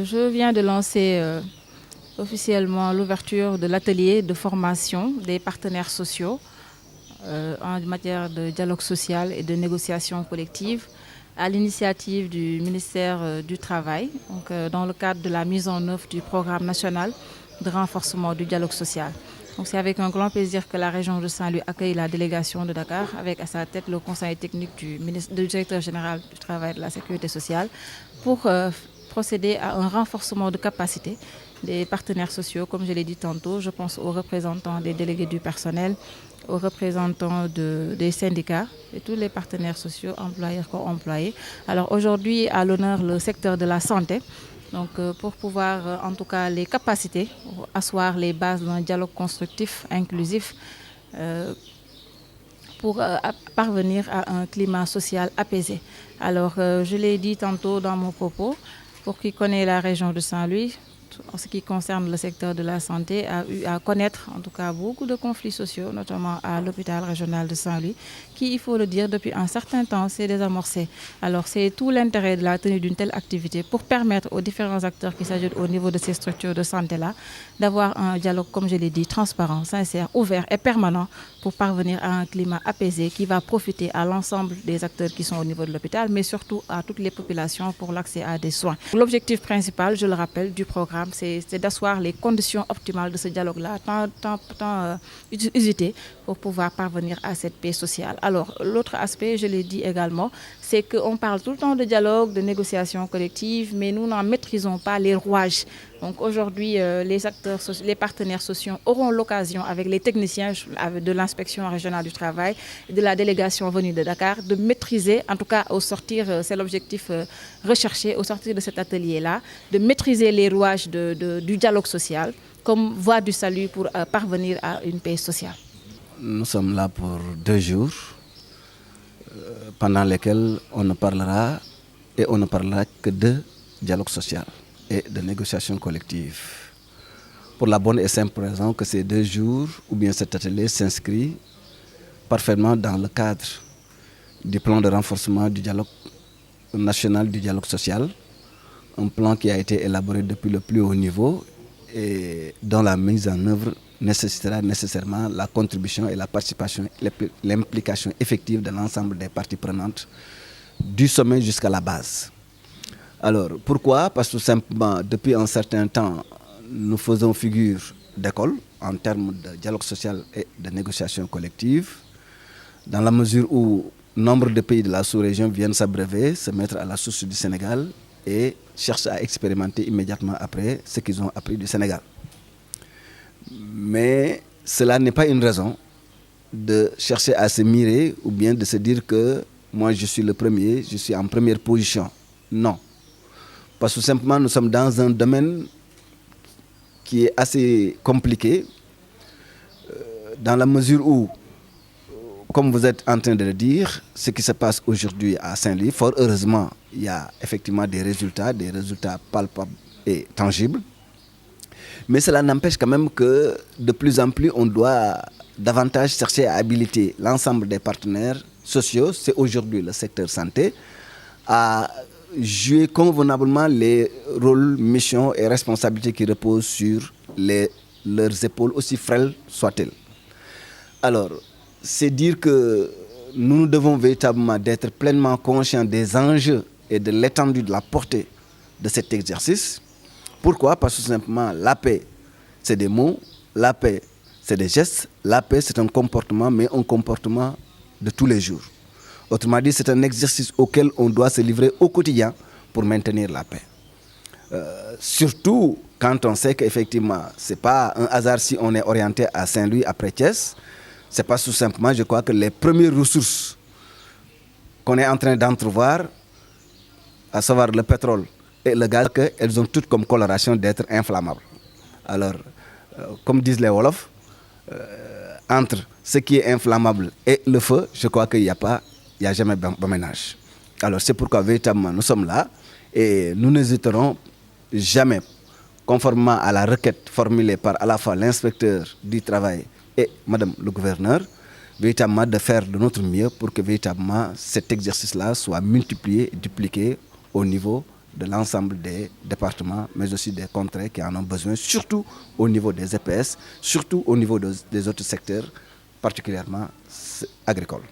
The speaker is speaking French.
Je viens de lancer officiellement l'ouverture de l'atelier de formation des partenaires sociaux en matière de dialogue social et de négociation collective à l'initiative du ministère du Travail, donc, dans le cadre de la mise en œuvre du programme national de renforcement du dialogue social. Donc c'est avec un grand plaisir que la région de Saint-Louis accueille la délégation de Dakar, avec à sa tête le conseil technique du directeur général du Travail et de la Sécurité sociale, pour procéder à un renforcement de capacité des partenaires sociaux. Comme je l'ai dit tantôt, je pense aux représentants des délégués du personnel, aux représentants des syndicats et tous les partenaires sociaux, employeurs comme employés. Alors aujourd'hui, à l'honneur, le secteur de la santé. Donc pour pouvoir, en tout cas, les capacités, asseoir les bases d'un dialogue constructif, inclusif, pour parvenir à un climat social apaisé. Alors je l'ai dit tantôt dans mon propos, pour qui connaît la région de Saint-Louis, en ce qui concerne le secteur de la santé, a eu à connaître en tout cas beaucoup de conflits sociaux, notamment à l'hôpital régional de Saint-Louis, qui, il faut le dire, depuis un certain temps, s'est désamorcé. Alors c'est tout l'intérêt de la tenue d'une telle activité pour permettre aux différents acteurs qui s'ajoutent au niveau de ces structures de santé-là d'avoir un dialogue, comme je l'ai dit, transparent, sincère, ouvert et permanent pour parvenir à un climat apaisé qui va profiter à l'ensemble des acteurs qui sont au niveau de l'hôpital, mais surtout à toutes les populations pour l'accès à des soins. L'objectif principal, je le rappelle, du programme, c'est d'asseoir les conditions optimales de ce dialogue-là, tant usité, pour pouvoir parvenir à cette paix sociale. Alors, l'autre aspect, je l'ai dit également, c'est qu'on parle tout le temps de dialogue, de négociation collective, mais nous n'en maîtrisons pas les rouages. Donc aujourd'hui, les partenaires sociaux auront l'occasion, avec les techniciens de l'inspection régionale du travail et de la délégation venue de Dakar, de maîtriser, en tout cas au sortir, c'est l'objectif recherché au sortir de cet atelier-là, de maîtriser les rouages du dialogue social comme voie du salut pour parvenir à une paix sociale. Nous sommes là pour 2 jours pendant lesquels on ne parlera que de dialogue social et de négociation collective. Pour la bonne et simple raison que ces 2 jours, ou bien cet atelier, s'inscrit parfaitement dans le cadre du plan de renforcement du dialogue national du dialogue social, un plan qui a été élaboré depuis le plus haut niveau et dont la mise en œuvre nécessitera nécessairement la contribution et la participation, l'implication effective de l'ensemble des parties prenantes, du sommet jusqu'à la base. Alors, pourquoi? Parce que tout simplement, depuis un certain temps, nous faisons figure d'école en termes de dialogue social et de négociation collective, dans la mesure où nombre de pays de la sous-région viennent s'abreuver, se mettre à la source du Sénégal et cherchent à expérimenter immédiatement après ce qu'ils ont appris du Sénégal. Mais cela n'est pas une raison de chercher à se mirer ou bien de se dire que moi je suis le premier, je suis en première position. Non. Parce que simplement nous sommes dans un domaine qui est assez compliqué, dans la mesure où, comme vous êtes en train de le dire, ce qui se passe aujourd'hui à Saint-Louis, fort heureusement, il y a effectivement des résultats palpables et tangibles. Mais cela n'empêche quand même que de plus en plus, on doit davantage chercher à habiliter l'ensemble des partenaires sociaux, c'est aujourd'hui le secteur santé, à jouer convenablement les rôles, missions et responsabilités qui reposent sur leurs épaules, aussi frêles soient-elles. Alors, c'est dire que nous devons véritablement d'être pleinement conscients des enjeux et de l'étendue de la portée de cet exercice. Pourquoi? Parce que simplement, la paix, c'est des mots, la paix, c'est des gestes, la paix, c'est un comportement, mais un comportement de tous les jours. Autrement dit, c'est un exercice auquel on doit se livrer au quotidien pour maintenir la paix. Surtout quand on sait qu'effectivement, ce n'est pas un hasard si on est orienté à Saint-Louis après Thiès. C'est pas tout simplement, je crois que les premières ressources qu'on est en train d'entrevoir, à savoir le pétrole et le gaz, elles ont toutes comme coloration d'être inflammables. Alors, comme disent les Wolofs, entre ce qui est inflammable et le feu, je crois qu'il n'y a jamais de ménage. Alors, c'est pourquoi véritablement nous sommes là et nous n'hésiterons jamais, conformément à la requête formulée par à la fois l'inspecteur du travail et Madame le gouverneur, véritablement de faire de notre mieux pour que véritablement cet exercice-là soit multiplié et dupliqué au niveau de l'ensemble des départements, mais aussi des contrées qui en ont besoin, surtout au niveau des EPS, surtout au niveau des autres secteurs, particulièrement agricoles.